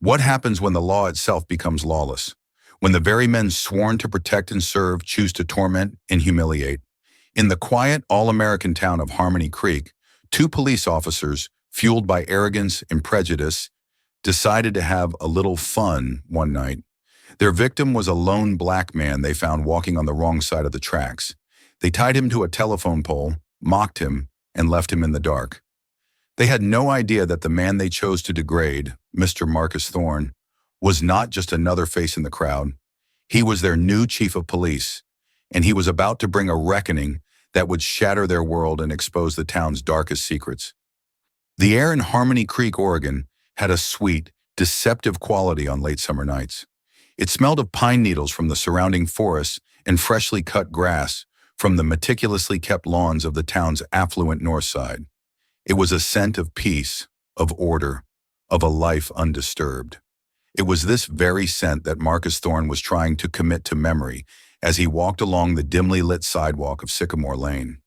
What happens when the law itself becomes lawless? When the very men sworn to protect and serve choose to torment and humiliate? In the quiet, all-American town of Harmony Creek, two police officers, fueled by arrogance and prejudice, decided to have a little fun one night. Their victim was a lone black man they found walking on the wrong side of the tracks. They tied him to a telephone pole, mocked him, and left him in the dark. They had no idea that the man they chose to degrade, Mr. Marcus Thorne, was not just another face in the crowd. He was their new chief of police, and he was about to bring a reckoning that would shatter their world and expose the town's darkest secrets. The air in Harmony Creek, Oregon, had a sweet, deceptive quality on late summer nights. It smelled of pine needles from the surrounding forests and freshly cut grass from the meticulously kept lawns of the town's affluent north side. It was a scent of peace, of order, of a life undisturbed. It was this very scent that Marcus Thorne was trying to commit to memory as he walked along the dimly lit sidewalk of Sycamore Lane.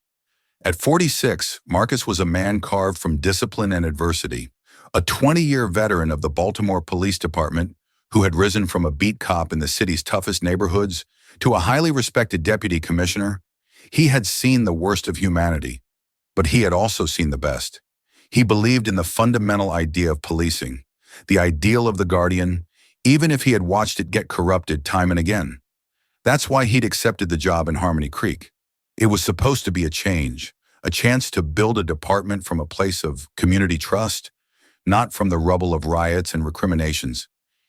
At 46, Marcus was a man carved from discipline and adversity, a 20-year veteran of the Baltimore Police Department who had risen from a beat cop in the city's toughest neighborhoods to a highly respected deputy commissioner. He had seen the worst of humanity, but he had also seen the best. He believed in the fundamental idea of policing, the ideal of the guardian, even if he had watched it get corrupted time and again. That's why he'd accepted the job in Harmony Creek. It was supposed to be a change, a chance to build a department from a place of community trust, not from the rubble of riots and recriminations.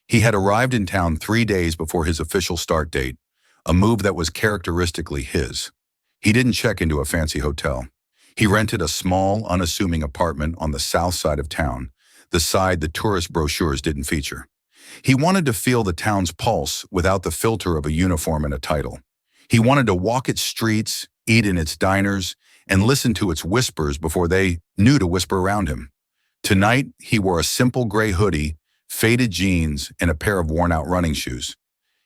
He had arrived in town 3 days before his official start date, a move that was characteristically his. He didn't check into a fancy hotel. He rented a small, unassuming apartment on the south side of town, the side the tourist brochures didn't feature. He wanted to feel the town's pulse without the filter of a uniform and a title. He wanted to walk its streets, eat in its diners, and listen to its whispers before they knew to whisper around him. Tonight, he wore a simple gray hoodie, faded jeans, and a pair of worn-out running shoes.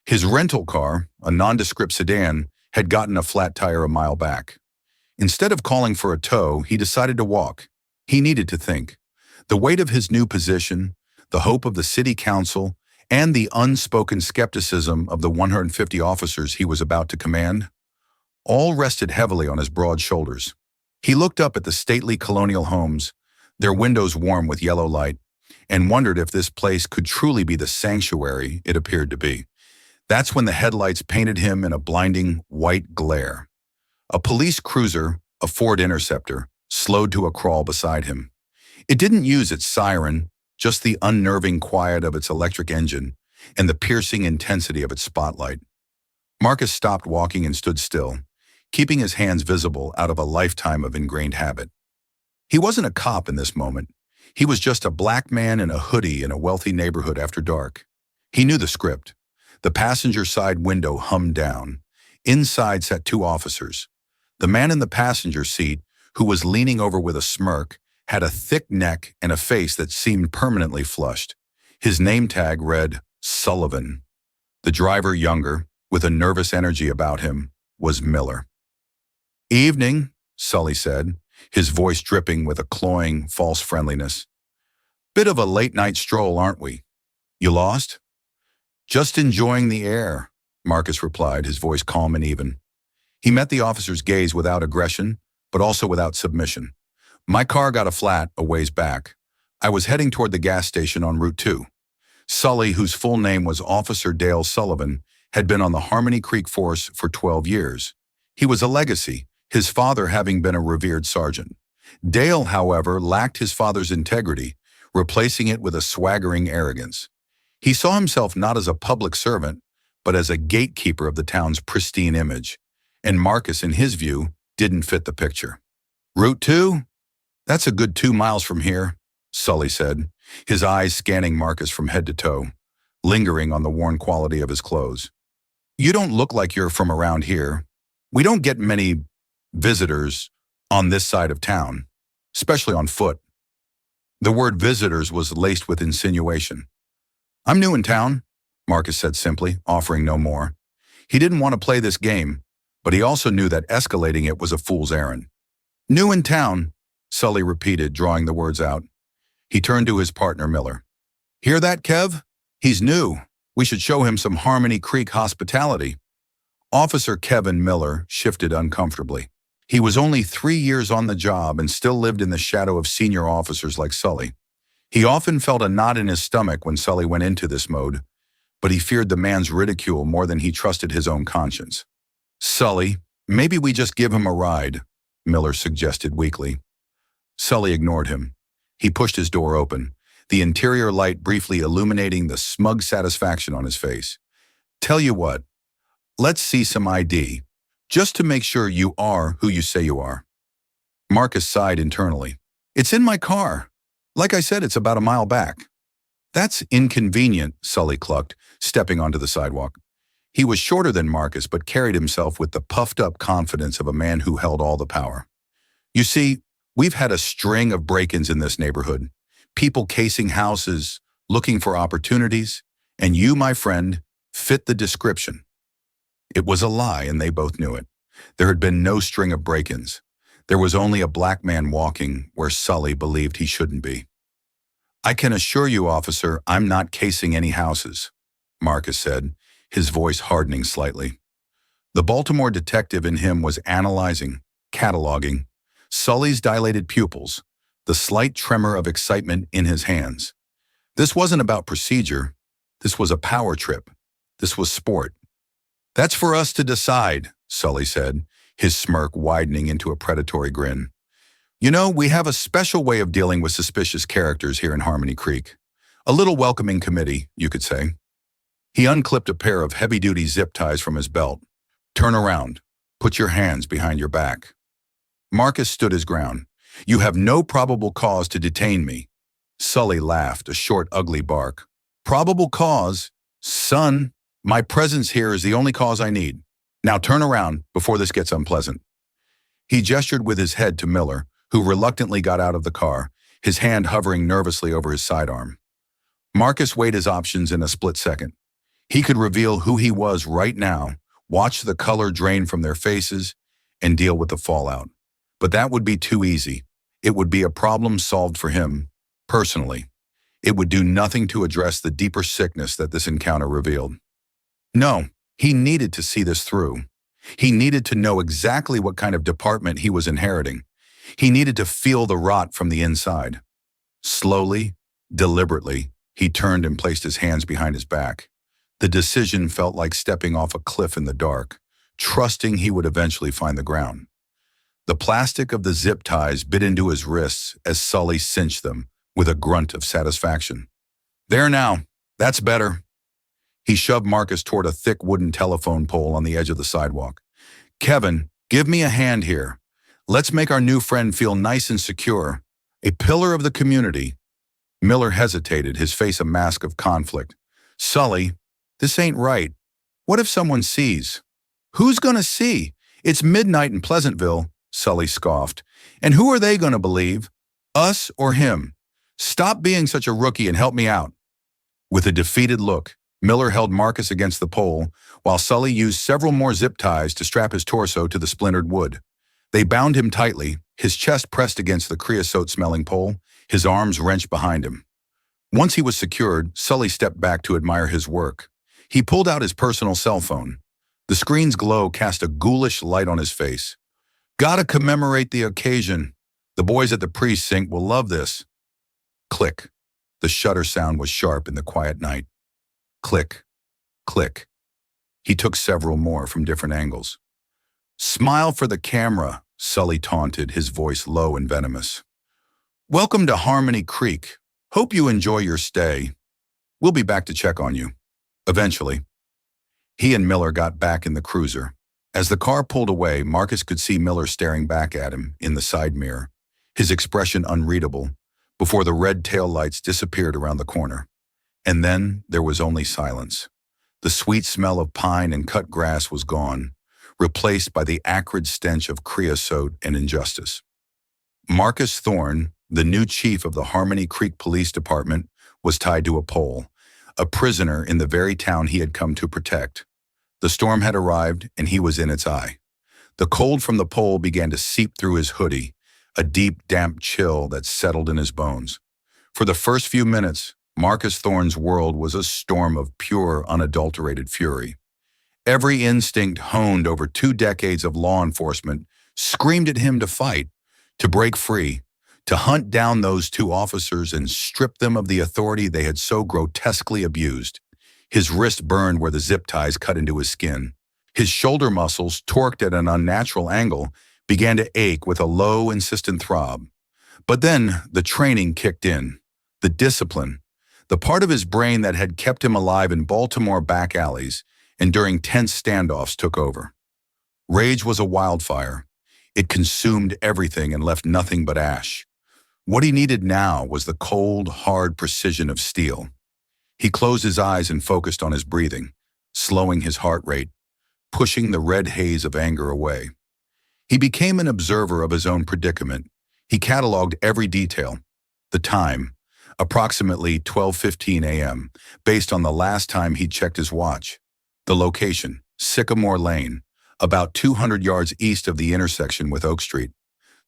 His rental car, a nondescript sedan, had gotten a flat tire a mile back. Instead of calling for a tow, he decided to walk. He needed to think. The weight of his new position, the hope of the city council, and the unspoken skepticism of the 150 officers he was about to command, all rested heavily on his broad shoulders. He looked up at the stately colonial homes, their windows warm with yellow light, and wondered if this place could truly be the sanctuary it appeared to be. That's when the headlights painted him in a blinding white glare. A police cruiser, a Ford Interceptor, slowed to a crawl beside him. It didn't use its siren, just the unnerving quiet of its electric engine and the piercing intensity of its spotlight. Marcus stopped walking and stood still, keeping his hands visible out of a lifetime of ingrained habit. He wasn't a cop in this moment. He was just a black man in a hoodie in a wealthy neighborhood after dark. He knew the script. The passenger side window hummed down. Inside sat two officers. The man in the passenger seat, who was leaning over with a smirk, had a thick neck and a face that seemed permanently flushed. His name tag read Sullivan. The driver, younger, with a nervous energy about him, was Miller. "Evening," Sully said, his voice dripping with a cloying, false friendliness. "Bit of a late-night stroll, aren't we? You lost?" "Just enjoying the air," Marcus replied, his voice calm and even. He met the officer's gaze without aggression, but also without submission. "My car got a flat a ways back. I was heading toward the gas station on Route 2. Sully, whose full name was Officer Dale Sullivan, had been on the Harmony Creek force for 12 years. He was a legacy, his father having been a revered sergeant. Dale, however, lacked his father's integrity, replacing it with a swaggering arrogance. He saw himself not as a public servant, but as a gatekeeper of the town's pristine image, and Marcus, in his view, didn't fit the picture. "Route 2? That's a good 2 miles from here," Sully said, his eyes scanning Marcus from head to toe, lingering on the worn quality of his clothes. "You don't look like you're from around here. We don't get many visitors on this side of town, especially on foot." The word visitors was laced with insinuation. "I'm new in town," Marcus said simply, offering no more. He didn't want to play this game, but he also knew that escalating it was a fool's errand. "New in town," Sully repeated, drawing the words out. He turned to his partner, Miller. "Hear that, Kev?" He's new. We should show him some Harmony Creek hospitality. Officer Kevin Miller shifted uncomfortably. He was only 3 years on the job and still lived in the shadow of senior officers like Sully. He often felt a knot in his stomach when Sully went into this mode, but he feared the man's ridicule more than he trusted his own conscience. Sully, maybe we just give him a ride, Miller suggested weakly. Sully ignored him. He pushed his door open, the interior light briefly illuminating the smug satisfaction on his face. Tell you what, let's see some ID, just to make sure you are who you say you are. Marcus sighed internally. It's in my car. Like I said, it's about a mile back. That's inconvenient, Sully clucked, stepping onto the sidewalk. He was shorter than Marcus, but carried himself with the puffed-up confidence of a man who held all the power. You see, we've had a string of break-ins in this neighborhood. People casing houses, looking for opportunities, and you, my friend, fit the description. It was a lie, and they both knew it. There had been no string of break-ins. There was only a black man walking where Sully believed he shouldn't be. I can assure you, officer, I'm not casing any houses, Marcus said, his voice hardening slightly. The Baltimore detective in him was analyzing, cataloging, Sully's dilated pupils, the slight tremor of excitement in his hands. This wasn't about procedure. This was a power trip. This was sport. That's for us to decide, Sully said, his smirk widening into a predatory grin. You know, we have a special way of dealing with suspicious characters here in Harmony Creek. A little welcoming committee, you could say. He unclipped a pair of heavy-duty zip ties from his belt. Turn around. Put your hands behind your back. Marcus stood his ground. You have no probable cause to detain me. Sully laughed, a short, ugly bark. Probable cause? Son, my presence here is the only cause I need. Now turn around before this gets unpleasant. He gestured with his head to Miller, who reluctantly got out of the car, his hand hovering nervously over his sidearm. Marcus weighed his options in a split second. He could reveal who he was right now, watch the color drain from their faces, and deal with the fallout. But that would be too easy. It would be a problem solved for him, personally. It would do nothing to address the deeper sickness that this encounter revealed. No, he needed to see this through. He needed to know exactly what kind of department he was inheriting. He needed to feel the rot from the inside. Slowly, deliberately, he turned and placed his hands behind his back. The decision felt like stepping off a cliff in the dark, trusting he would eventually find the ground. The plastic of the zip ties bit into his wrists as Sully cinched them with a grunt of satisfaction. There now, that's better. He shoved Marcus toward a thick wooden telephone pole on the edge of the sidewalk. Kevin, give me a hand here. Let's make our new friend feel nice and secure. A pillar of the community. Miller hesitated, his face a mask of conflict. Sully, this ain't right. What if someone sees? Who's gonna see? It's midnight in Pleasantville, Sully scoffed. And who are they gonna believe? Us or him? Stop being such a rookie and help me out. With a defeated look, Miller held Marcus against the pole, while Sully used several more zip ties to strap his torso to the splintered wood. They bound him tightly, his chest pressed against the creosote-smelling pole, his arms wrenched behind him. Once he was secured, Sully stepped back to admire his work. He pulled out his personal cell phone. The screen's glow cast a ghoulish light on his face. Gotta commemorate the occasion. The boys at the precinct will love this. Click. The shutter sound was sharp in the quiet night. Click. Click. He took several more from different angles. Smile for the camera, Sully taunted, his voice low and venomous. Welcome to Harmony Creek. Hope you enjoy your stay. We'll be back to check on you. Eventually. He and Miller got back in the cruiser. As the car pulled away, Marcus could see Miller staring back at him in the side mirror, his expression unreadable, before the red taillights disappeared around the corner. And then there was only silence. The sweet smell of pine and cut grass was gone, replaced by the acrid stench of creosote and injustice. Marcus Thorne, the new chief of the Harmony Creek Police Department, was tied to a pole, a prisoner in the very town he had come to protect. The storm had arrived, and he was in its eye. The cold from the pole began to seep through his hoodie, a deep, damp chill that settled in his bones. For the first few minutes, Marcus Thorne's world was a storm of pure, unadulterated fury. Every instinct honed over 2 decades of law enforcement screamed at him to fight, to break free, to hunt down those two officers and strip them of the authority they had so grotesquely abused. His wrist burned where the zip ties cut into his skin. His shoulder muscles, torqued at an unnatural angle, began to ache with a low, insistent throb. But then the training kicked in, the discipline, the part of his brain that had kept him alive in Baltimore back alleys and during tense standoffs took over. Rage was a wildfire. It consumed everything and left nothing but ash. What he needed now was the cold, hard precision of steel. He closed his eyes and focused on his breathing, slowing his heart rate, pushing the red haze of anger away. He became an observer of his own predicament. He cataloged every detail. The time, approximately 12:15 a.m., based on the last time he checked his watch. The location, Sycamore Lane, about 200 yards east of the intersection with Oak Street.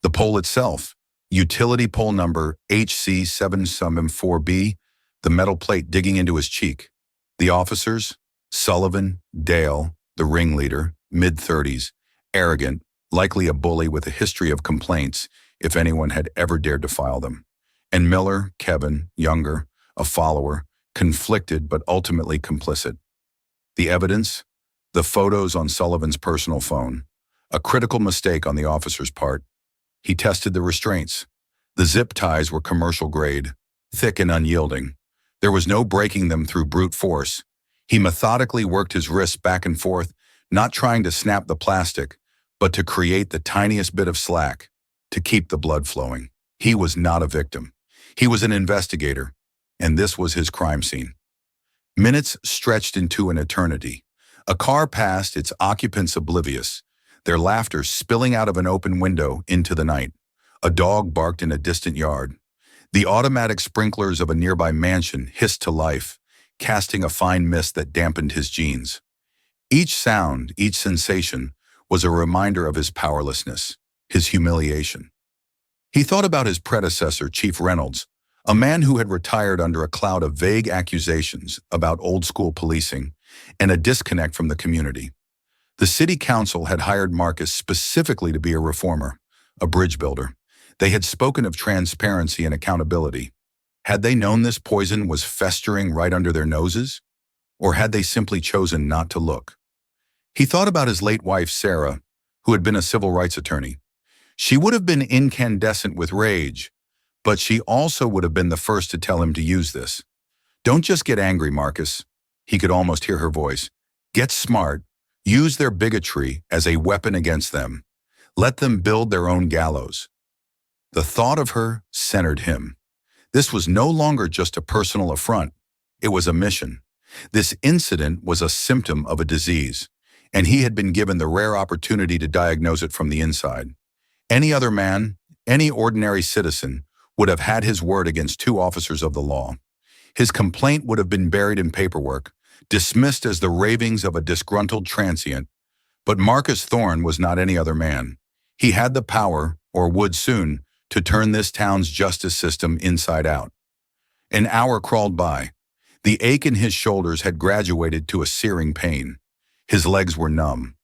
The pole itself, utility pole number HC774B, the metal plate digging into his cheek. The officers, Sullivan, Dale, the ringleader, mid-30s, arrogant, likely a bully with a history of complaints if anyone had ever dared to file them. And Miller, Kevin, younger, a follower, conflicted but ultimately complicit. The evidence? The photos on Sullivan's personal phone. A critical mistake on the officer's part. He tested the restraints. The zip ties were commercial grade, thick and unyielding. There was no breaking them through brute force. He methodically worked his wrists back and forth, not trying to snap the plastic, but to create the tiniest bit of slack, to keep the blood flowing. He was not a victim. He was an investigator, and this was his crime scene. Minutes stretched into an eternity. A car passed, its occupants oblivious, their laughter spilling out of an open window into the night. A dog barked in a distant yard. The automatic sprinklers of a nearby mansion hissed to life, casting a fine mist that dampened his jeans. Each sound, each sensation, was a reminder of his powerlessness, his humiliation. He thought about his predecessor, Chief Reynolds, a man who had retired under a cloud of vague accusations about old-school policing and a disconnect from the community. The city council had hired Marcus specifically to be a reformer, a bridge builder. They had spoken of transparency and accountability. Had they known this poison was festering right under their noses? Or had they simply chosen not to look? He thought about his late wife, Sarah, who had been a civil rights attorney. She would have been incandescent with rage, but she also would have been the first to tell him to use this. Don't just get angry, Marcus. He could almost hear her voice. Get smart. Use their bigotry as a weapon against them. Let them build their own gallows. The thought of her centered him. This was no longer just a personal affront. It was a mission. This incident was a symptom of a disease, and he had been given the rare opportunity to diagnose it from the inside. Any other man, any ordinary citizen, would have had his word against two officers of the law. His complaint would have been buried in paperwork, dismissed as the ravings of a disgruntled transient. But Marcus Thorne was not any other man. He had the power, or would soon, to turn this town's justice system inside out. An hour crawled by. The ache in his shoulders had graduated to a searing pain. His legs were numb.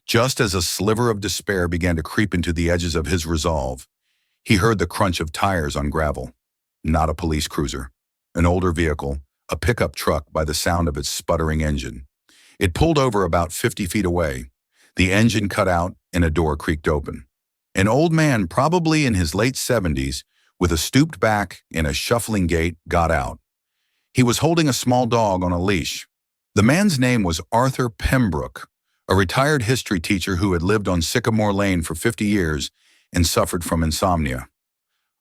Just as a sliver of despair began to creep into the edges of his resolve, he heard the crunch of tires on gravel. Not a police cruiser. An older vehicle, a pickup truck by the sound of its sputtering engine. It pulled over about 50 feet away. The engine cut out and a door creaked open. An old man, probably in his late 70s, with a stooped back and a shuffling gait, got out. He was holding a small dog on a leash. The man's name was Arthur Pembroke, a retired history teacher who had lived on Sycamore Lane for 50 years and suffered from insomnia.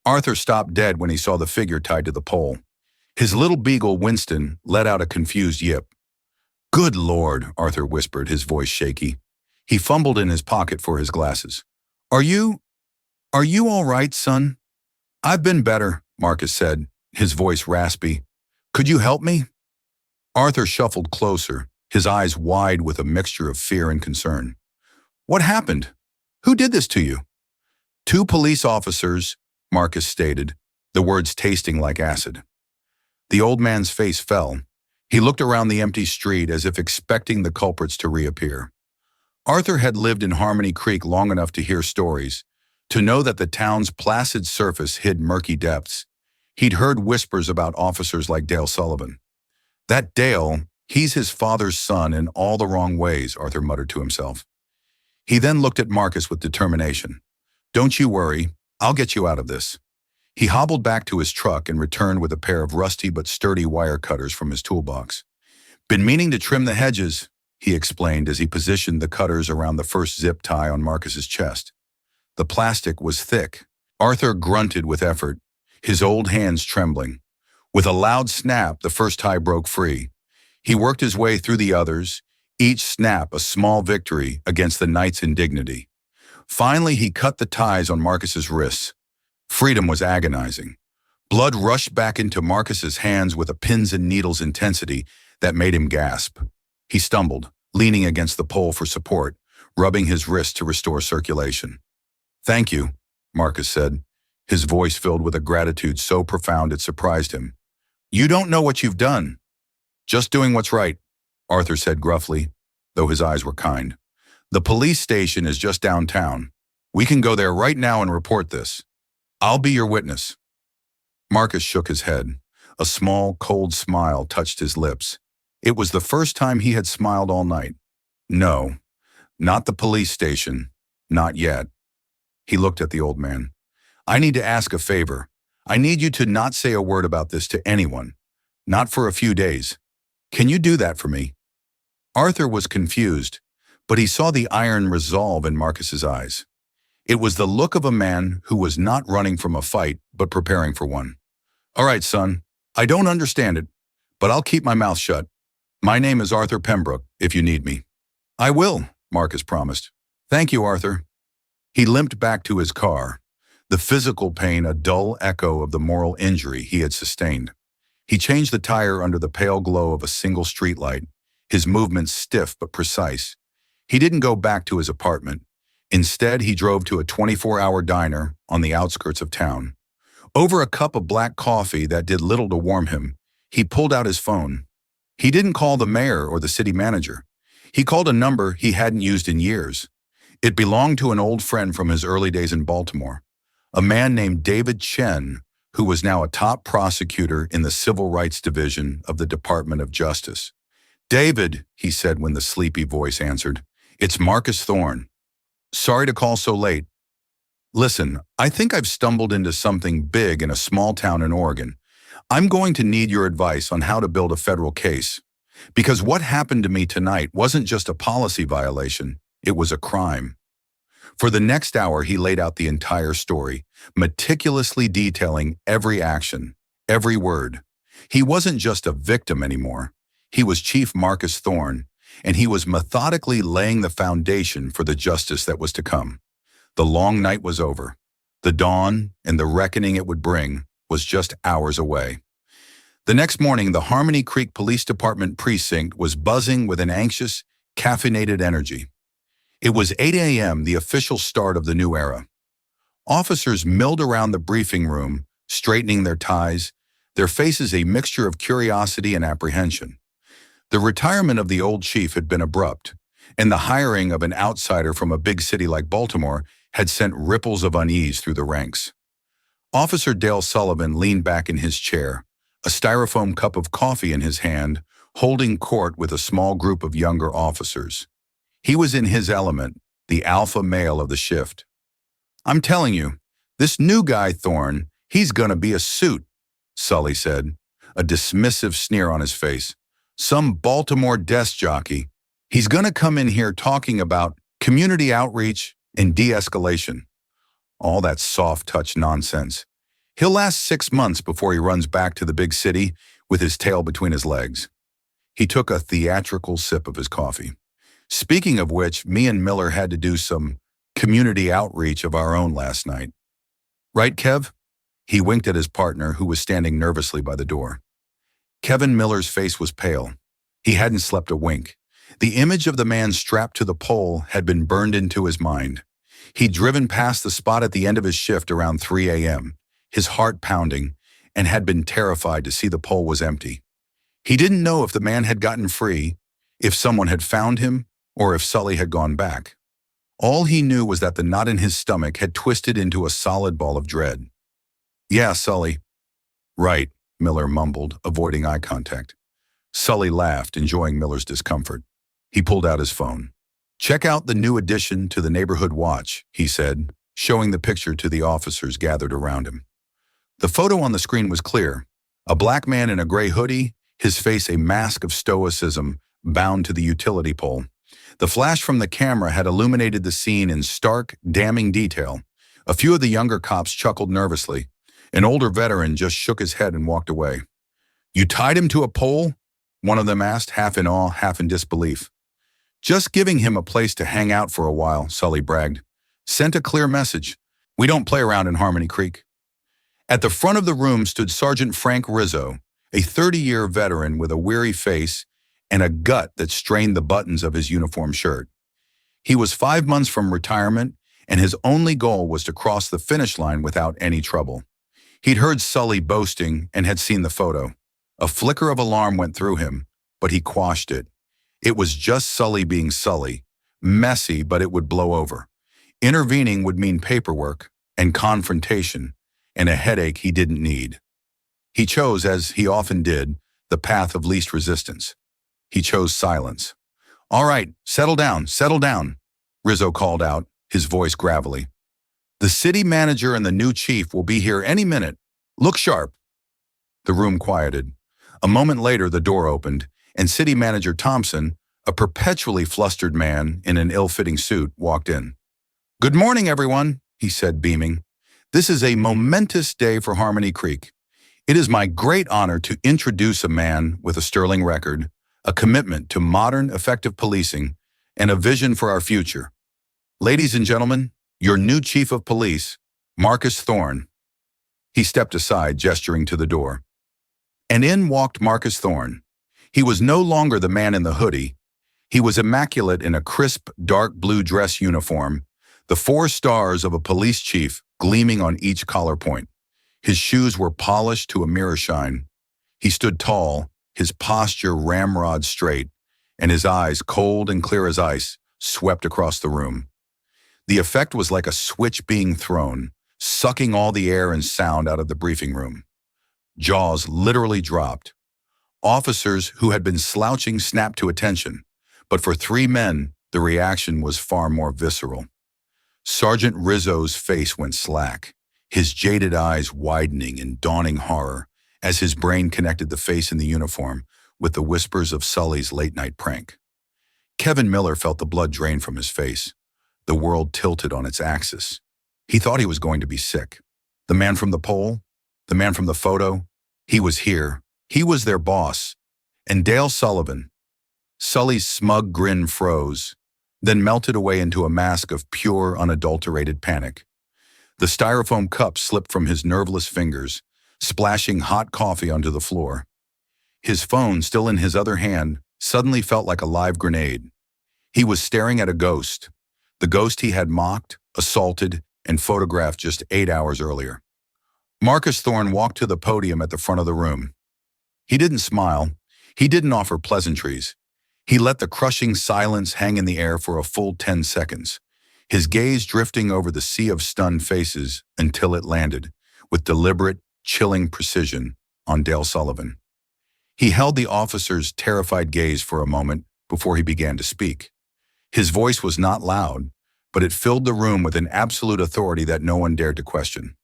Arthur stopped dead when he saw the figure tied to the pole. His little beagle, Winston, let out a confused yip. "Good Lord," Arthur whispered, his voice shaky. He fumbled in his pocket for his glasses. Are you all right, son?" "I've been better," Marcus said, his voice raspy. "Could you help me?" Arthur shuffled closer, his eyes wide with a mixture of fear and concern. "What happened? Who did this to you?" "Two police officers," Marcus stated, the words tasting like acid. The old man's face fell. He looked around the empty street as if expecting the culprits to reappear. Arthur had lived in Harmony Creek long enough to hear stories, to know that the town's placid surface hid murky depths. He'd heard whispers about officers like Dale Sullivan. That Dale, he's his father's son in all the wrong ways, Arthur muttered to himself. He then looked at Marcus with determination. Don't you worry, I'll get you out of this. He hobbled back to his truck and returned with a pair of rusty but sturdy wire cutters from his toolbox. Been meaning to trim the hedges, he explained as he positioned the cutters around the first zip tie on Marcus's chest. The plastic was thick. Arthur grunted with effort, his old hands trembling. With a loud snap, the first tie broke free. He worked his way through the others, each snap a small victory against the night's indignity. Finally, he cut the ties on Marcus's wrists. Freedom was agonizing. Blood rushed back into Marcus's hands with a pins and needles intensity that made him gasp. He stumbled, leaning against the pole for support, rubbing his wrist to restore circulation. Thank you, Marcus said, his voice filled with a gratitude so profound it surprised him. You don't know what you've done. Just doing what's right, Arthur said gruffly, though his eyes were kind. The police station is just downtown. We can go there right now and report this. I'll be your witness. Marcus shook his head. A small, cold smile touched his lips. It was the first time he had smiled all night. No, not the police station. Not yet. He looked at the old man. I need to ask a favor. I need you to not say a word about this to anyone. Not for a few days. Can you do that for me? Arthur was confused, but he saw the iron resolve in Marcus's eyes. It was the look of a man who was not running from a fight, but preparing for one. All right, son, I don't understand it, but I'll keep my mouth shut. My name is Arthur Pembroke, if you need me. I will, Marcus promised. Thank you, Arthur. He limped back to his car, the physical pain a dull echo of the moral injury he had sustained. He changed the tire under the pale glow of a single streetlight, his movements stiff but precise. He didn't go back to his apartment. Instead, he drove to a 24-hour diner on the outskirts of town. Over a cup of black coffee that did little to warm him, he pulled out his phone. He didn't call the mayor or the city manager. He called a number he hadn't used in years. It belonged to an old friend from his early days in Baltimore, a man named David Chen, who was now a top prosecutor in the Civil Rights Division of the Department of Justice. David, he said when the sleepy voice answered, it's Marcus Thorne. Sorry to call so late. Listen, I think I've stumbled into something big in a small town in Oregon. I'm going to need your advice on how to build a federal case. Because what happened to me tonight wasn't just a policy violation, it was a crime. For the next hour, he laid out the entire story, meticulously detailing every action, every word. He wasn't just a victim anymore. He was Chief Marcus Thorne, and he was methodically laying the foundation for the justice that was to come. The long night was over. The dawn and the reckoning it would bring was just hours away. The next morning, the Harmony Creek Police Department precinct was buzzing with an anxious, caffeinated energy. It was 8 a.m., the official start of the new era. Officers milled around the briefing room, straightening their ties, their faces a mixture of curiosity and apprehension. The retirement of the old chief had been abrupt, and the hiring of an outsider from a big city like Baltimore had sent ripples of unease through the ranks. Officer Dale Sullivan leaned back in his chair, a styrofoam cup of coffee in his hand, holding court with a small group of younger officers. He was in his element, the alpha male of the shift. I'm telling you, this new guy, Thorne, he's gonna be a suit, Sully said, a dismissive sneer on his face. Some Baltimore desk jockey. He's gonna come in here talking about community outreach and de-escalation. All that soft-touch nonsense. He'll last 6 months before he runs back to the big city with his tail between his legs. He took a theatrical sip of his coffee. Speaking of which, me and Miller had to do some community outreach of our own last night. Right, Kev? He winked at his partner, who was standing nervously by the door. Kevin Miller's face was pale. He hadn't slept a wink. The image of the man strapped to the pole had been burned into his mind. He'd driven past the spot at the end of his shift around 3 a.m., his heart pounding, and had been terrified to see the pole was empty. He didn't know if the man had gotten free, if someone had found him, or if Sully had gone back. All he knew was that the knot in his stomach had twisted into a solid ball of dread. "Yeah, Sully." "Right," Miller mumbled, avoiding eye contact. Sully laughed, enjoying Miller's discomfort. He pulled out his phone. "Check out the new addition to the Neighborhood Watch," he said, showing the picture to the officers gathered around him. The photo on the screen was clear. A black man in a gray hoodie, his face a mask of stoicism, bound to the utility pole. The flash from the camera had illuminated the scene in stark, damning detail. A few of the younger cops chuckled nervously. An older veteran just shook his head and walked away. "You tied him to a pole?" one of them asked, half in awe, half in disbelief. "Just giving him a place to hang out for a while," Sully bragged. "Sent a clear message. We don't play around in Harmony Creek." At the front of the room stood Sergeant Frank Rizzo, a 30-year veteran with a weary face and a gut that strained the buttons of his uniform shirt. He was 5 months from retirement, and his only goal was to cross the finish line without any trouble. He'd heard Sully boasting and had seen the photo. A flicker of alarm went through him, but he quashed it. It was just Sully being Sully. Messy, but it would blow over. Intervening would mean paperwork and confrontation and a headache he didn't need. He chose, as he often did, the path of least resistance. He chose silence. "All right, settle down, Rizzo called out, his voice gravelly. "The city manager and the new chief will be here any minute. Look sharp." The room quieted. A moment later, the door opened, and City Manager Thompson, a perpetually flustered man in an ill-fitting suit, walked in. "Good morning, everyone," he said, beaming. "This is a momentous day for Harmony Creek. It is my great honor to introduce a man with a sterling record, a commitment to modern, effective policing, and a vision for our future. Ladies and gentlemen, your new chief of police, Marcus Thorne." He stepped aside, gesturing to the door. And in walked Marcus Thorne. He was no longer the man in the hoodie. He was immaculate in a crisp, dark blue dress uniform, the 4 stars of a police chief gleaming on each collar point. His shoes were polished to a mirror shine. He stood tall, his posture ramrod straight, and his eyes, cold and clear as ice, swept across the room. The effect was like a switch being thrown, sucking all the air and sound out of the briefing room. Jaws literally dropped. Officers who had been slouching snapped to attention, but for 3 men, the reaction was far more visceral. Sergeant Rizzo's face went slack, his jaded eyes widening in dawning horror as his brain connected the face in the uniform with the whispers of Sully's late-night prank. Kevin Miller felt the blood drain from his face. The world tilted on its axis. He thought he was going to be sick. The man from the pole, the man from the photo, he was here. He was their boss. And Dale Sullivan. Sully's smug grin froze, then melted away into a mask of pure, unadulterated panic. The styrofoam cup slipped from his nerveless fingers, splashing hot coffee onto the floor. His phone, still in his other hand, suddenly felt like a live grenade. He was staring at a ghost, the ghost he had mocked, assaulted, and photographed just 8 hours earlier. Marcus Thorne walked to the podium at the front of the room. He didn't smile. He didn't offer pleasantries. He let the crushing silence hang in the air for a full 10 seconds, his gaze drifting over the sea of stunned faces until it landed, with deliberate, chilling precision, on Dale Sullivan. He held the officer's terrified gaze for a moment before he began to speak. His voice was not loud, but it filled the room with an absolute authority that no one dared to question.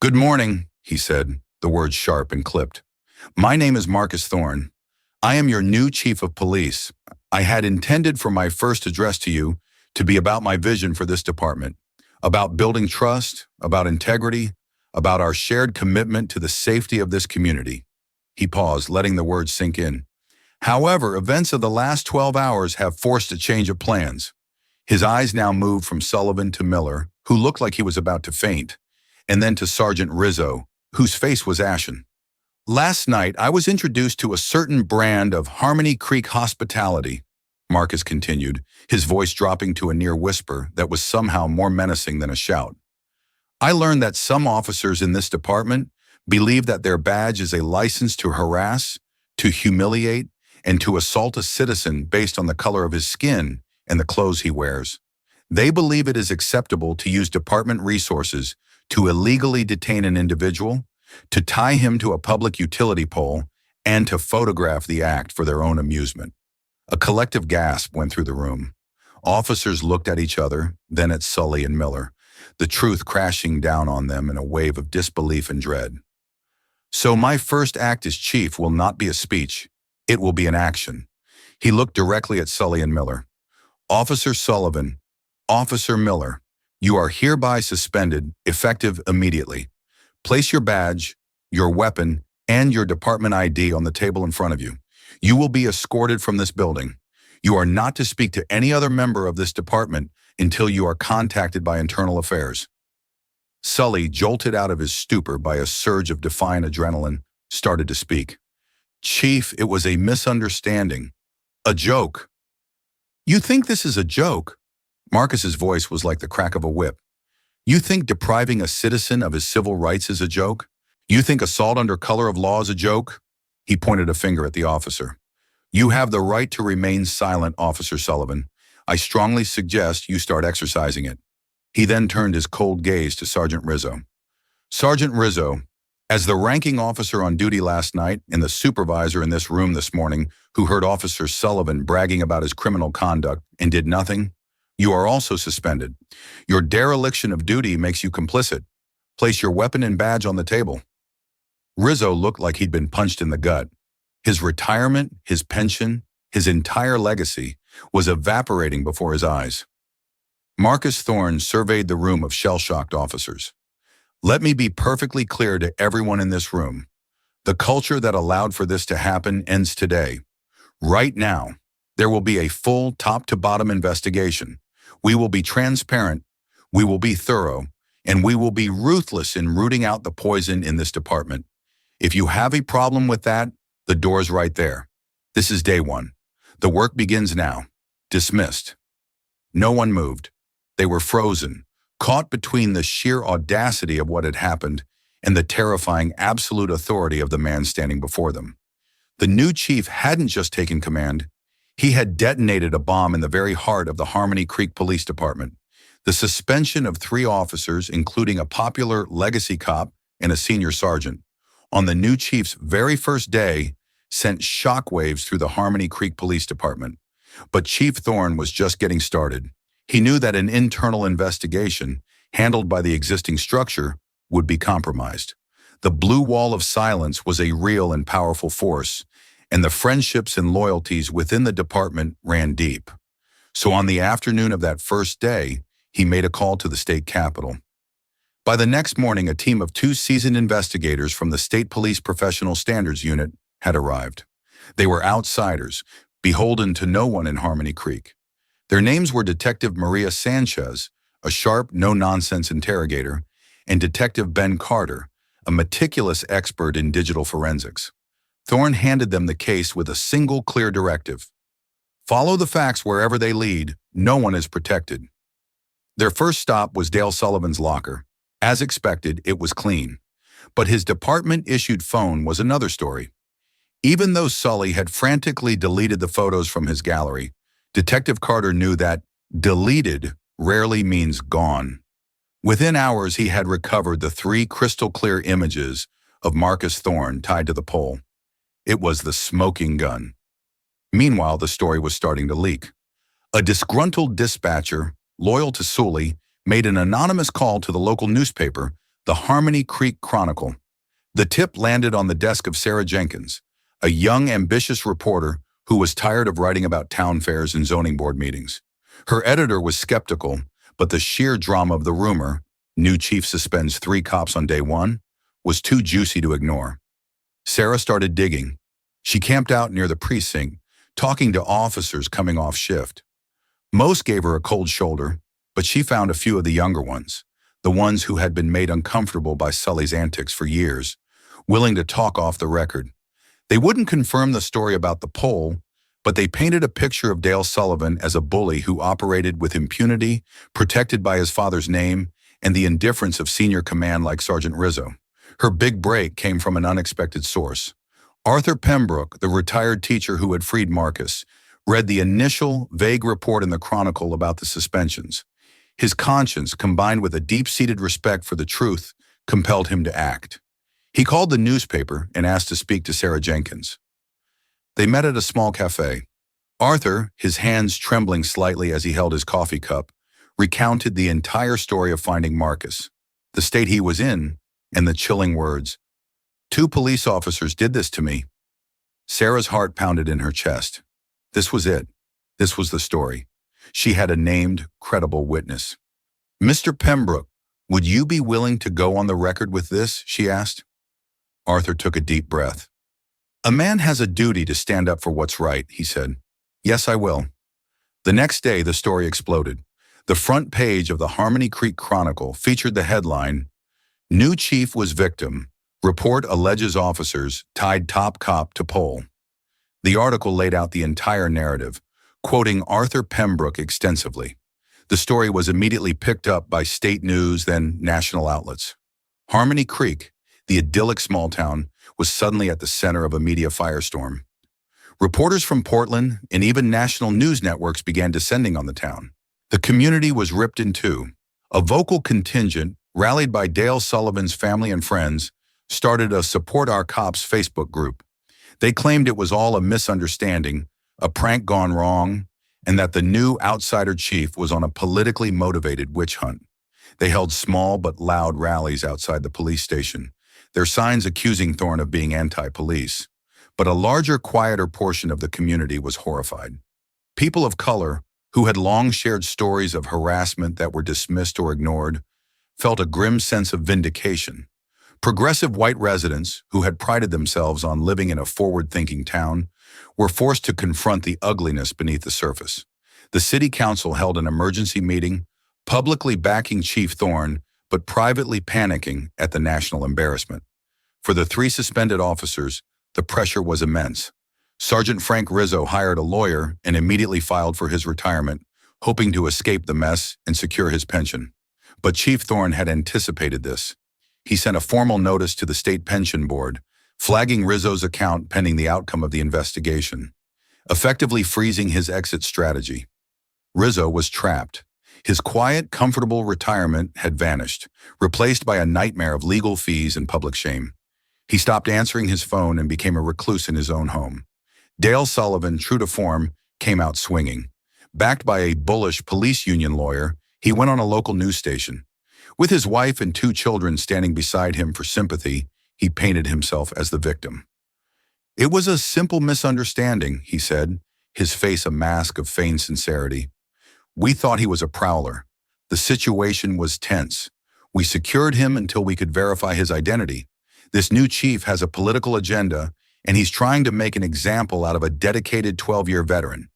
"Good morning," he said, the words sharp and clipped. "My name is Marcus Thorne. I am your new chief of police. I had intended for my first address to you to be about my vision for this department, about building trust, about integrity, about our shared commitment to the safety of this community." He paused, letting the words sink in. "However, events of the last 12 hours have forced a change of plans." His eyes now moved from Sullivan to Miller, who looked like he was about to faint, and then to Sergeant Rizzo, whose face was ashen. "Last night, I was introduced to a certain brand of Harmony Creek hospitality," Marcus continued, his voice dropping to a near whisper that was somehow more menacing than a shout. "I learned that some officers in this department believe that their badge is a license to harass, to humiliate, and to assault a citizen based on the color of his skin and the clothes he wears. They believe it is acceptable to use department resources to illegally detain an individual, to tie him to a public utility pole, and to photograph the act for their own amusement. A collective gasp went through the room. Officers looked at each other, then at Sully and Miller, the truth crashing down on them in a wave of disbelief and dread. So my first act as chief will not be a speech. It will be an action. He looked directly at Sully and Miller. Officer Sullivan, Officer Miller, you are hereby suspended, effective immediately. Place your badge, your weapon, and your department ID on the table in front of you. You will be escorted from this building. You are not to speak to any other member of this department until you are contacted by Internal Affairs. Sully, jolted out of his stupor by a surge of defiant adrenaline, started to speak. Chief, it was a misunderstanding. A joke. You think this is a joke? Marcus's voice was like the crack of a whip. You think depriving a citizen of his civil rights is a joke? You think assault under color of law is a joke? He pointed a finger at the officer. You have the right to remain silent, Officer Sullivan. I strongly suggest you start exercising it. He then turned his cold gaze to Sergeant Rizzo. Sergeant Rizzo, as the ranking officer on duty last night and the supervisor in this room this morning who heard Officer Sullivan bragging about his criminal conduct and did nothing, you are also suspended. Your dereliction of duty makes you complicit. Place your weapon and badge on the table. Rizzo looked like he'd been punched in the gut. His retirement, his pension, his entire legacy was evaporating before his eyes. Marcus Thorne surveyed the room of shell-shocked officers. Let me be perfectly clear to everyone in this room. The culture that allowed for this to happen ends today. Right now, there will be a full top-to-bottom investigation. We will be transparent, we will be thorough, and we will be ruthless in rooting out the poison in this department. If you have a problem with that, the door's right there. This is day one. The work begins now. Dismissed. No one moved. They were frozen, caught between the sheer audacity of what had happened and the terrifying absolute authority of the man standing before them. The new chief hadn't just taken command. He had detonated a bomb in the very heart of the Harmony Creek Police Department. The suspension of 3 officers, including a popular legacy cop and a senior sergeant, on the new chief's very first day, sent shockwaves through the Harmony Creek Police Department. But Chief Thorne was just getting started. He knew that an internal investigation, handled by the existing structure, would be compromised. The blue wall of silence was a real and powerful force, and the friendships and loyalties within the department ran deep. So on the afternoon of that first day, he made a call to the state capitol. By the next morning, a team of 2 seasoned investigators from the State Police Professional Standards Unit had arrived. They were outsiders, beholden to no one in Harmony Creek. Their names were Detective Maria Sanchez, a sharp, no-nonsense interrogator, and Detective Ben Carter, a meticulous expert in digital forensics. Thorne handed them the case with a single clear directive. Follow the facts wherever they lead. No one is protected. Their first stop was Dale Sullivan's locker. As expected, it was clean. But his department-issued phone was another story. Even though Sully had frantically deleted the photos from his gallery, Detective Carter knew that deleted rarely means gone. Within hours, he had recovered the 3 crystal-clear images of Marcus Thorne tied to the pole. It was the smoking gun. Meanwhile, the story was starting to leak. A disgruntled dispatcher, loyal to Sully, made an anonymous call to the local newspaper, the Harmony Creek Chronicle. The tip landed on the desk of Sarah Jenkins, a young, ambitious reporter who was tired of writing about town fairs and zoning board meetings. Her editor was skeptical, but the sheer drama of the rumor, new chief suspends 3 cops on day 1, was too juicy to ignore. Sarah started digging. She camped out near the precinct, talking to officers coming off shift. Most gave her a cold shoulder, but she found a few of the younger ones, the ones who had been made uncomfortable by Sully's antics for years, willing to talk off the record. They wouldn't confirm the story about the pole, but they painted a picture of Dale Sullivan as a bully who operated with impunity, protected by his father's name, and the indifference of senior command like Sergeant Rizzo. Her big break came from an unexpected source. Arthur Pembroke, the retired teacher who had freed Marcus, read the initial, vague report in the Chronicle about the suspensions. His conscience, combined with a deep-seated respect for the truth, compelled him to act. He called the newspaper and asked to speak to Sarah Jenkins. They met at a small cafe. Arthur, his hands trembling slightly as he held his coffee cup, recounted the entire story of finding Marcus, the state he was in, and the chilling words, "2 police officers did this to me." Sarah's heart pounded in her chest. This was it. This was the story. She had a named, credible witness. "Mr. Pembroke, would you be willing to go on the record with this?" she asked. Arthur took a deep breath. "A man has a duty to stand up for what's right," he said. "Yes, I will." The next day, the story exploded. The front page of the Harmony Creek Chronicle featured the headline, "New Chief Was Victim. Report alleges officers tied top cop to pole." The article laid out the entire narrative, quoting Arthur Pembroke extensively. The story was immediately picked up by state news, then national outlets. Harmony Creek, the idyllic small town, was suddenly at the center of a media firestorm. Reporters from Portland and even national news networks began descending on the town. The community was ripped in two. A vocal contingent, rallied by Dale Sullivan's family and friends, started a Support Our Cops Facebook group. They claimed it was all a misunderstanding, a prank gone wrong, and that the new outsider chief was on a politically motivated witch hunt. They held small but loud rallies outside the police station, their signs accusing Thorne of being anti-police. But a larger, quieter portion of the community was horrified. People of color, who had long shared stories of harassment that were dismissed or ignored, felt a grim sense of vindication. Progressive white residents, who had prided themselves on living in a forward-thinking town, were forced to confront the ugliness beneath the surface. The city council held an emergency meeting, publicly backing Chief Thorne, but privately panicking at the national embarrassment. For the 3 suspended officers, the pressure was immense. Sergeant Frank Rizzo hired a lawyer and immediately filed for his retirement, hoping to escape the mess and secure his pension. But Chief Thorne had anticipated this. He sent a formal notice to the state pension board, flagging Rizzo's account pending the outcome of the investigation, effectively freezing his exit strategy. Rizzo was trapped. His quiet, comfortable retirement had vanished, replaced by a nightmare of legal fees and public shame. He stopped answering his phone and became a recluse in his own home. Dale Sullivan, true to form, came out swinging. Backed by a bullish police union lawyer, he went on a local news station. With his wife and 2 children standing beside him for sympathy, he painted himself as the victim. "It was a simple misunderstanding," he said, his face a mask of feigned sincerity. "We thought he was a prowler. The situation was tense. We secured him until we could verify his identity. This new chief has a political agenda, and he's trying to make an example out of a dedicated 12-year veteran."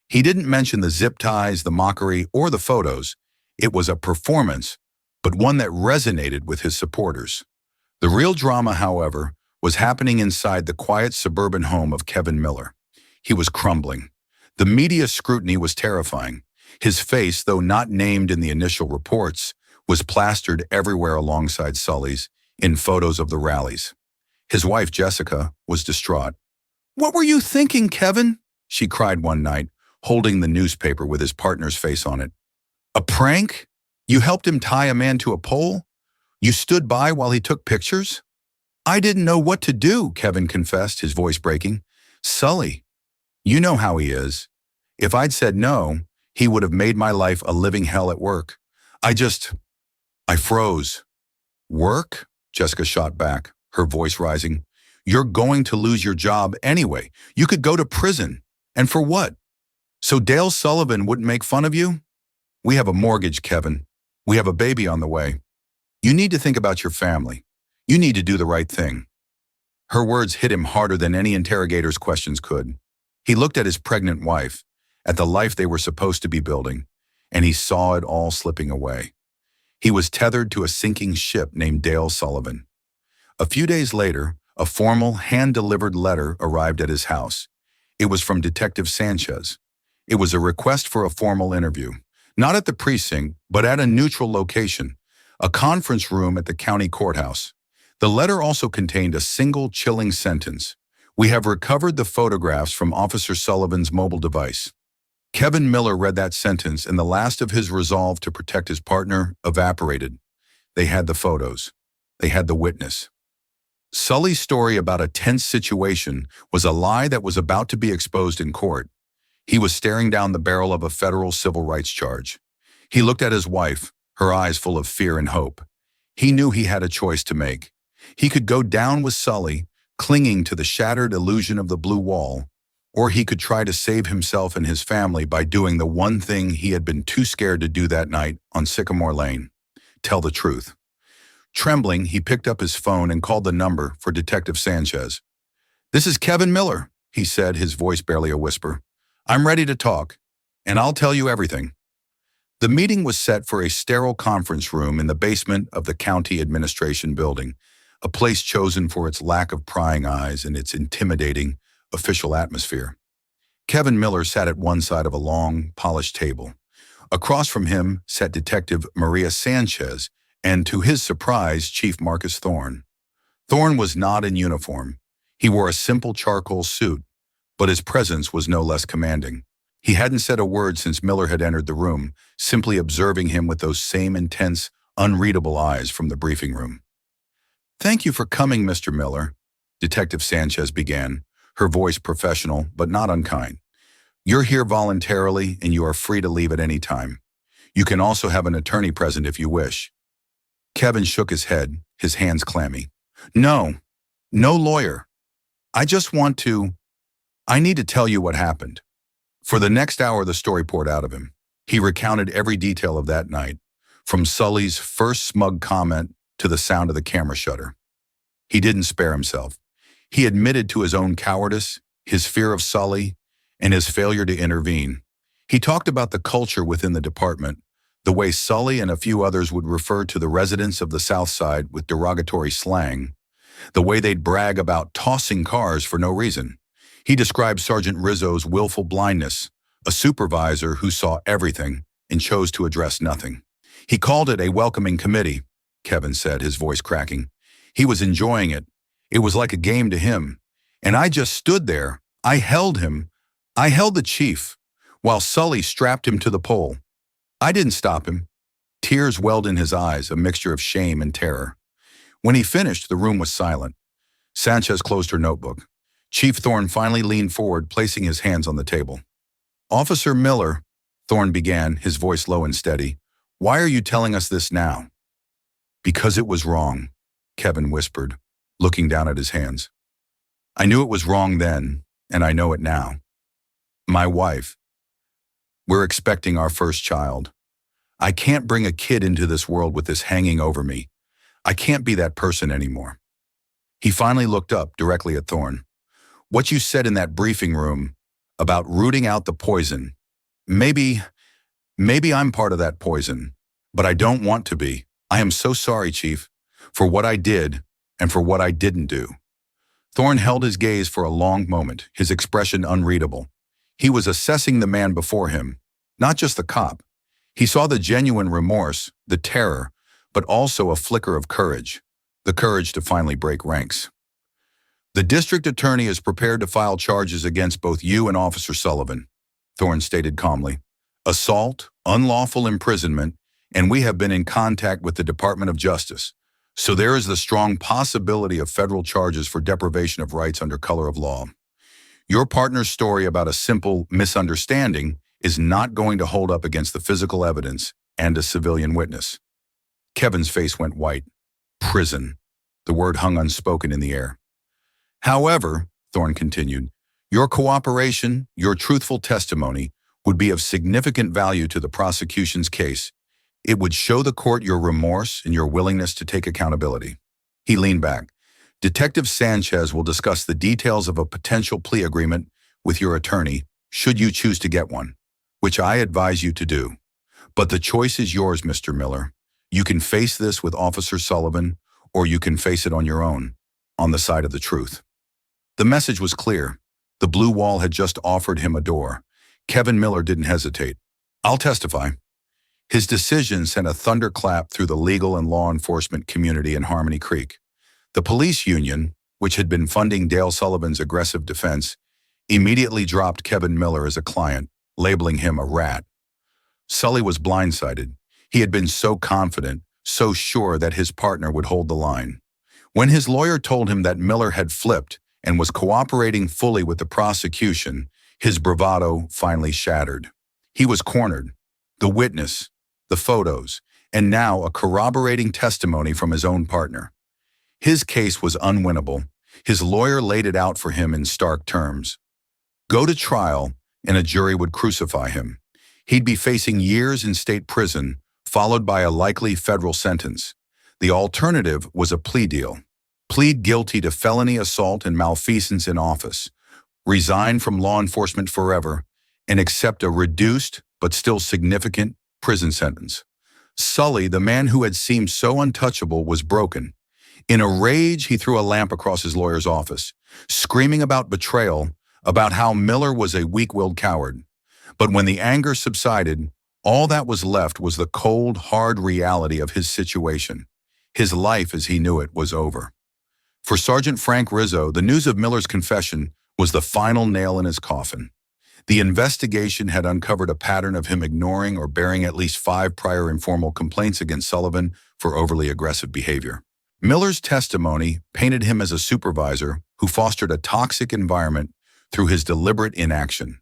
He didn't mention the zip ties, the mockery, or the photos. It was a performance, but one that resonated with his supporters. The real drama, however, was happening inside the quiet suburban home of Kevin Miller. He was crumbling. The media scrutiny was terrifying. His face, though not named in the initial reports, was plastered everywhere alongside Sully's in photos of the rallies. His wife, Jessica, was distraught. "What were you thinking, Kevin?" she cried one night, holding the newspaper with his partner's face on it. "A prank? You helped him tie a man to a pole? You stood by while he took pictures?" "I didn't know what to do," Kevin confessed, his voice breaking. "Sully, you know how he is. If I'd said no, he would have made my life a living hell at work. I froze." "Work?" Jessica shot back, her voice rising. "You're going to lose your job anyway. You could go to prison. And for what? So Dale Sullivan wouldn't make fun of you? We have a mortgage, Kevin. We have a baby on the way. You need to think about your family. You need to do the right thing." Her words hit him harder than any interrogator's questions could. He looked at his pregnant wife, at the life they were supposed to be building, and he saw it all slipping away. He was tethered to a sinking ship named Dale Sullivan. A few days later, a formal, hand-delivered letter arrived at his house. It was from Detective Sanchez. It was a request for a formal interview, not at the precinct, but at a neutral location, a conference room at the county courthouse. The letter also contained a single chilling sentence. "We have recovered the photographs from Officer Sullivan's mobile device." Kevin Miller read that sentence, and the last of his resolve to protect his partner evaporated. They had the photos. They had the witness. Sully's story about a tense situation was a lie that was about to be exposed in court. He was staring down the barrel of a federal civil rights charge. He looked at his wife, her eyes full of fear and hope. He knew he had a choice to make. He could go down with Sully, clinging to the shattered illusion of the blue wall, or he could try to save himself and his family by doing the one thing he had been too scared to do that night on Sycamore Lane: tell the truth. Trembling, he picked up his phone and called the number for Detective Sanchez. "This is Kevin Miller," he said, his voice barely a whisper. "I'm ready to talk, and I'll tell you everything." The meeting was set for a sterile conference room in the basement of the county administration building, a place chosen for its lack of prying eyes and its intimidating official atmosphere. Kevin Miller sat at one side of a long, polished table. Across from him sat Detective Maria Sanchez and, to his surprise, Chief Marcus Thorne. Thorne was not in uniform. He wore a simple charcoal suit, but his presence was no less commanding. He hadn't said a word since Miller had entered the room, simply observing him with those same intense, unreadable eyes from the briefing room. "Thank you for coming, Mr. Miller," Detective Sanchez began, her voice professional but not unkind. "You're here voluntarily, and you are free to leave at any time. You can also have an attorney present if you wish." Kevin shook his head, his hands clammy. "No, no lawyer. I need to tell you what happened." For the next hour, the story poured out of him. He recounted every detail of that night, from Sully's first smug comment to the sound of the camera shutter. He didn't spare himself. He admitted to his own cowardice, his fear of Sully, and his failure to intervene. He talked about the culture within the department, the way Sully and a few others would refer to the residents of the South Side with derogatory slang, the way they'd brag about tossing cars for no reason. He described Sergeant Rizzo's willful blindness, a supervisor who saw everything and chose to address nothing. He called it a welcoming committee, Kevin said, his voice cracking. He was enjoying it. It was like a game to him. And I just stood there. I held him. I held the chief, while Sully strapped him to the pole. I didn't stop him. Tears welled in his eyes, a mixture of shame and terror. When he finished, the room was silent. Sanchez closed her notebook. Chief Thorne finally leaned forward, placing his hands on the table. "Officer Miller," Thorne began, his voice low and steady, "why are you telling us this now?" "Because it was wrong," Kevin whispered, looking down at his hands. "I knew it was wrong then, and I know it now. My wife. We're expecting our first child. I can't bring a kid into this world with this hanging over me. I can't be that person anymore." He finally looked up directly at Thorne. "What you said in that briefing room about rooting out the poison, maybe I'm part of that poison, but I don't want to be. I am so sorry, Chief, for what I did and for what I didn't do." Thorne held his gaze for a long moment, his expression unreadable. He was assessing the man before him, not just the cop. He saw the genuine remorse, the terror, but also a flicker of courage, the courage to finally break ranks. "The district attorney is prepared to file charges against both you and Officer Sullivan," Thorne stated calmly. "Assault, unlawful imprisonment, and we have been in contact with the Department of Justice. So there is the strong possibility of federal charges for deprivation of rights under color of law. Your partner's story about a simple misunderstanding is not going to hold up against the physical evidence and a civilian witness." Kevin's face went white. Prison. The word hung unspoken in the air. "However," Thorne continued, "your cooperation, your truthful testimony, would be of significant value to the prosecution's case. It would show the court your remorse and your willingness to take accountability." He leaned back. "Detective Sanchez will discuss the details of a potential plea agreement with your attorney, should you choose to get one, which I advise you to do. But the choice is yours, Mr. Miller. You can face this with Officer Sullivan, or you can face it on your own, on the side of the truth." The message was clear. The blue wall had just offered him a door. Kevin Miller didn't hesitate. "I'll testify." His decision sent a thunderclap through the legal and law enforcement community in Harmony Creek. The police union, which had been funding Dale Sullivan's aggressive defense, immediately dropped Kevin Miller as a client, labeling him a rat. Sully was blindsided. He had been so confident, so sure that his partner would hold the line. When his lawyer told him that Miller had flipped and was cooperating fully with the prosecution, his bravado finally shattered. He was cornered. The witness, the photos, and now a corroborating testimony from his own partner. His case was unwinnable. His lawyer laid it out for him in stark terms. Go to trial, and a jury would crucify him. He'd be facing years in state prison, followed by a likely federal sentence. The alternative was a plea deal. Plead guilty to felony assault and malfeasance in office, resign from law enforcement forever, and accept a reduced but still significant prison sentence. Sully, the man who had seemed so untouchable, was broken. In a rage, he threw a lamp across his lawyer's office, screaming about betrayal, about how Miller was a weak-willed coward. But when the anger subsided, all that was left was the cold, hard reality of his situation. His life as he knew it was over. For Sergeant Frank Rizzo, the news of Miller's confession was the final nail in his coffin. The investigation had uncovered a pattern of him ignoring or bearing at least 5 prior informal complaints against Sullivan for overly aggressive behavior. Miller's testimony painted him as a supervisor who fostered a toxic environment through his deliberate inaction.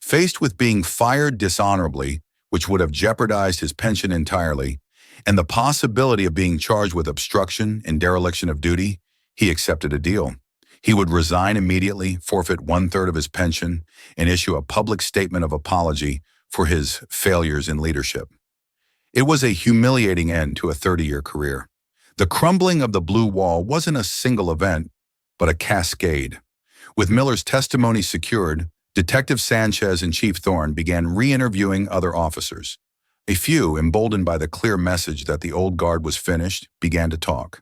Faced with being fired dishonorably, which would have jeopardized his pension entirely, and the possibility of being charged with obstruction and dereliction of duty, he accepted a deal. He would resign immediately, forfeit 1/3 of his pension, and issue a public statement of apology for his failures in leadership. It was a humiliating end to a 30-year career. The crumbling of the blue wall wasn't a single event, but a cascade. With Miller's testimony secured, Detective Sanchez and Chief Thorne began re-interviewing other officers. A few, emboldened by the clear message that the old guard was finished, began to talk.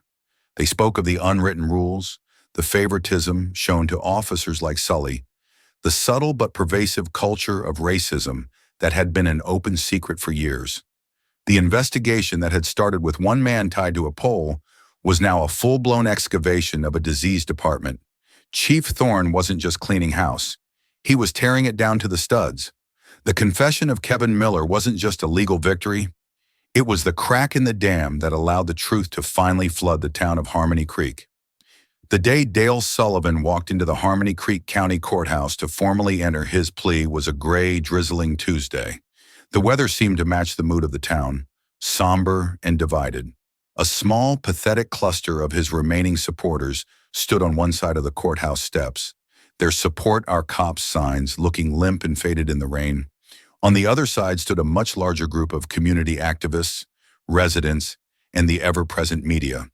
They spoke of the unwritten rules, the favoritism shown to officers like Sully, the subtle but pervasive culture of racism that had been an open secret for years. The investigation that had started with one man tied to a pole was now a full-blown excavation of a diseased department. Chief Thorne wasn't just cleaning house. He was tearing it down to the studs. The confession of Kevin Miller wasn't just a legal victory. It was the crack in the dam that allowed the truth to finally flood the town of Harmony Creek. The day Dale Sullivan walked into the Harmony Creek County Courthouse to formally enter his plea was a gray, drizzling Tuesday. The weather seemed to match the mood of the town, somber and divided. A small, pathetic cluster of his remaining supporters stood on one side of the courthouse steps, their "Support Our Cops" signs looking limp and faded in the rain. On the other side stood a much larger group of community activists, residents, and the ever-present media,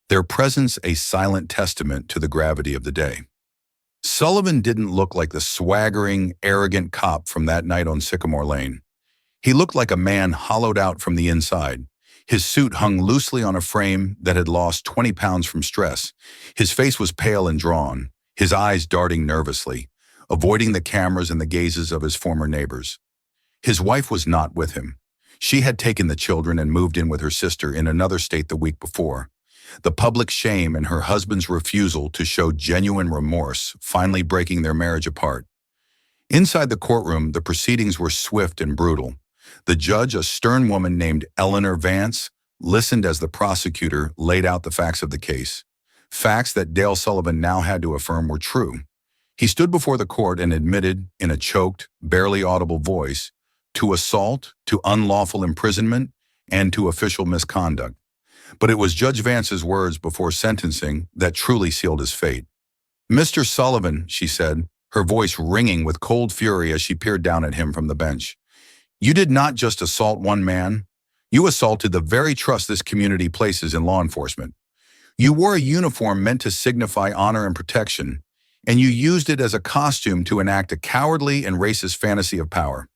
their presence a silent testament to the gravity of the day. Sullivan didn't look like the swaggering, arrogant cop from that night on Sycamore Lane. He looked like a man hollowed out from the inside. His suit hung loosely on a frame that had lost 20 pounds from stress. His face was pale and drawn, his eyes darting nervously, avoiding the cameras and the gazes of his former neighbors. His wife was not with him. She had taken the children and moved in with her sister in another state the week before. The public shame and her husband's refusal to show genuine remorse finally breaking their marriage apart. Inside the courtroom, the proceedings were swift and brutal. The judge, a stern woman named Eleanor Vance, listened as the prosecutor laid out the facts of the case. Facts that Dale Sullivan now had to affirm were true. He stood before the court and admitted, in a choked, barely audible voice, to assault, to unlawful imprisonment, and to official misconduct. But it was Judge Vance's words before sentencing that truly sealed his fate. "Mr. Sullivan," she said, her voice ringing with cold fury as she peered down at him from the bench, "you did not just assault one man. You assaulted the very trust this community places in law enforcement. You wore a uniform meant to signify honor and protection, and you used it as a costume to enact a cowardly and racist fantasy of power.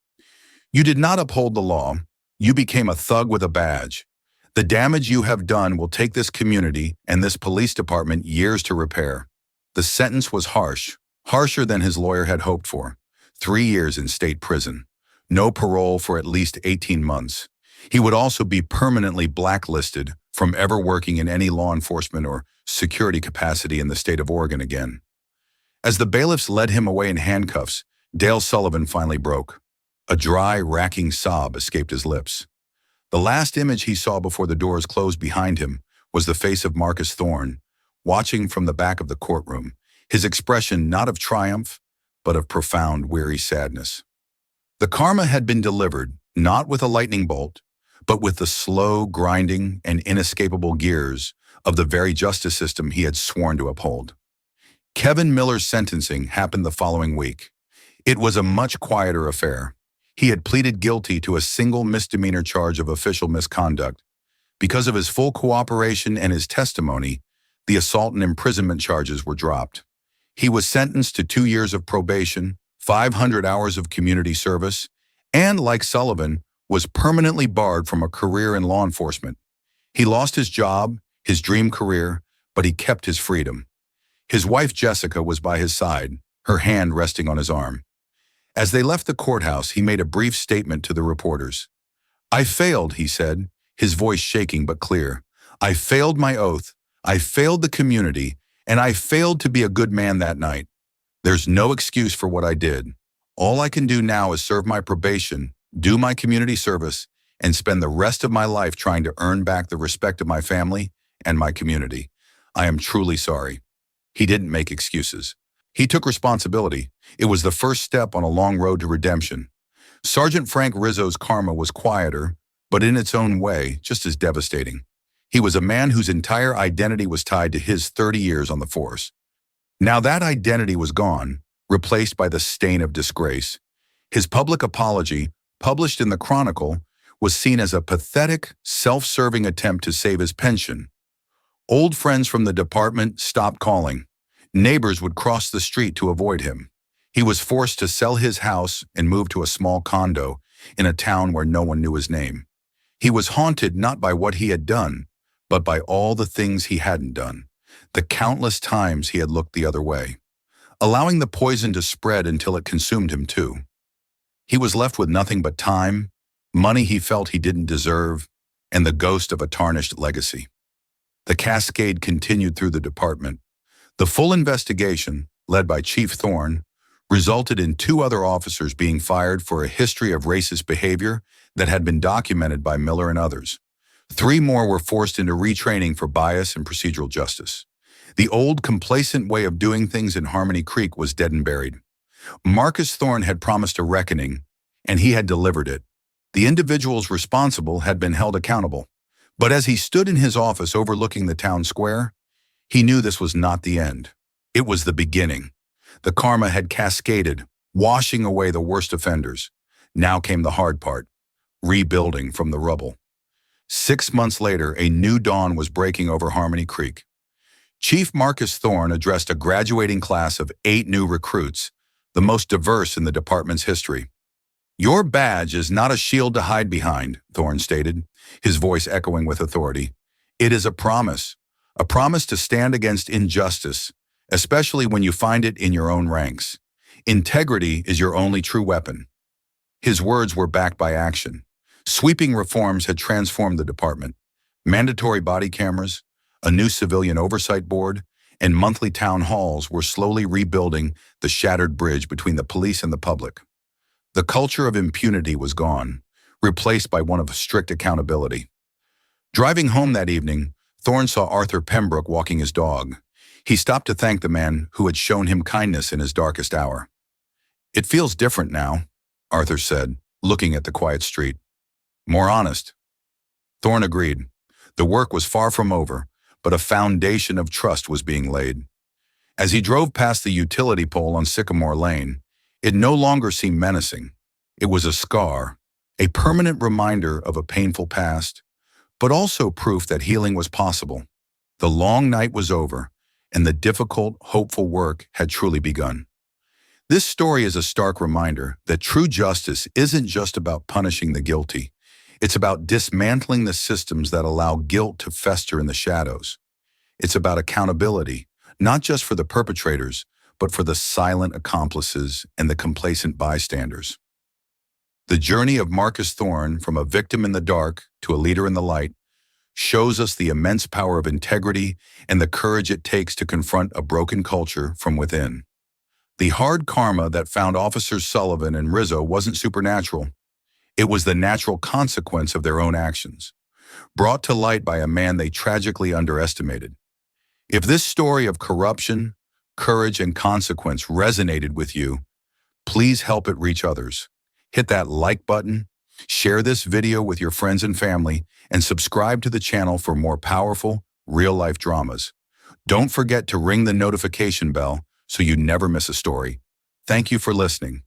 You did not uphold the law. You became a thug with a badge. The damage you have done will take this community and this police department years to repair." The sentence was harsh, harsher than his lawyer had hoped for. 3 years in state prison. No parole for at least 18 months. He would also be permanently blacklisted from ever working in any law enforcement or security capacity in the state of Oregon again. As the bailiffs led him away in handcuffs, Dale Sullivan finally broke. A dry, racking sob escaped his lips. The last image he saw before the doors closed behind him was the face of Marcus Thorne, watching from the back of the courtroom, his expression not of triumph, but of profound, weary sadness. The karma had been delivered, not with a lightning bolt, but with the slow, grinding, and inescapable gears of the very justice system he had sworn to uphold. Kevin Miller's sentencing happened the following week. It was a much quieter affair. He had pleaded guilty to a single misdemeanor charge of official misconduct. Because of his full cooperation and his testimony, the assault and imprisonment charges were dropped. He was sentenced to 2 years of probation, 500 hours of community service, and, like Sullivan, was permanently barred from a career in law enforcement. He lost his job, his dream career, but he kept his freedom. His wife Jessica was by his side, her hand resting on his arm. As they left the courthouse, he made a brief statement to the reporters. "I failed," he said, his voice shaking but clear. "I failed my oath, I failed the community, and I failed to be a good man that night. There's no excuse for what I did. All I can do now is serve my probation, do my community service, and spend the rest of my life trying to earn back the respect of my family and my community. I am truly sorry." He didn't make excuses. He took responsibility. It was the first step on a long road to redemption. Sergeant Frank Rizzo's karma was quieter, but in its own way, just as devastating. He was a man whose entire identity was tied to his 30 years on the force. Now that identity was gone, replaced by the stain of disgrace. His public apology, published in the Chronicle, was seen as a pathetic, self-serving attempt to save his pension. Old friends from the department stopped calling. Neighbors would cross the street to avoid him. He was forced to sell his house and move to a small condo in a town where no one knew his name. He was haunted not by what he had done, but by all the things he hadn't done, the countless times he had looked the other way, allowing the poison to spread until it consumed him too. He was left with nothing but time, money he felt he didn't deserve, and the ghost of a tarnished legacy. The cascade continued through the department. The full investigation, led by Chief Thorne, resulted in 2 other officers being fired for a history of racist behavior that had been documented by Miller and others. 3 more were forced into retraining for bias and procedural justice. The old, complacent way of doing things in Harmony Creek was dead and buried. Marcus Thorne had promised a reckoning, and he had delivered it. The individuals responsible had been held accountable. But as he stood in his office overlooking the town square, he knew this was not the end. It was the beginning. The karma had cascaded, washing away the worst offenders. Now came the hard part, rebuilding from the rubble. 6 months later, a new dawn was breaking over Harmony Creek. Chief Marcus Thorne addressed a graduating class of 8 new recruits, the most diverse in the department's history. "Your badge is not a shield to hide behind," Thorne stated, his voice echoing with authority. "It is a promise to stand against injustice, especially when you find it in your own ranks. Integrity is your only true weapon." His words were backed by action. Sweeping reforms had transformed the department. Mandatory body cameras, a new civilian oversight board, and monthly town halls were slowly rebuilding the shattered bridge between the police and the public. The culture of impunity was gone, replaced by one of strict accountability. Driving home that evening, Thorne saw Arthur Pembroke walking his dog. He stopped to thank the man who had shown him kindness in his darkest hour. "It feels different now," Arthur said, looking at the quiet street. "More honest." Thorne agreed. The work was far from over, but a foundation of trust was being laid. As he drove past the utility pole on Sycamore Lane, it no longer seemed menacing. It was a scar, a permanent reminder of a painful past, but also proof that healing was possible. The long night was over, and the difficult, hopeful work had truly begun. This story is a stark reminder that true justice isn't just about punishing the guilty. It's about dismantling the systems that allow guilt to fester in the shadows. It's about accountability, not just for the perpetrators, but for the silent accomplices and the complacent bystanders. The journey of Marcus Thorne from a victim in the dark to a leader in the light shows us the immense power of integrity and the courage it takes to confront a broken culture from within. The hard karma that found Officers Sullivan and Rizzo wasn't supernatural. It was the natural consequence of their own actions, brought to light by a man they tragically underestimated. If this story of corruption, courage, and consequence resonated with you, please help it reach others. Hit that like button, share this video with your friends and family, and subscribe to the channel for more powerful, real-life dramas. Don't forget to ring the notification bell so you never miss a story. Thank you for listening.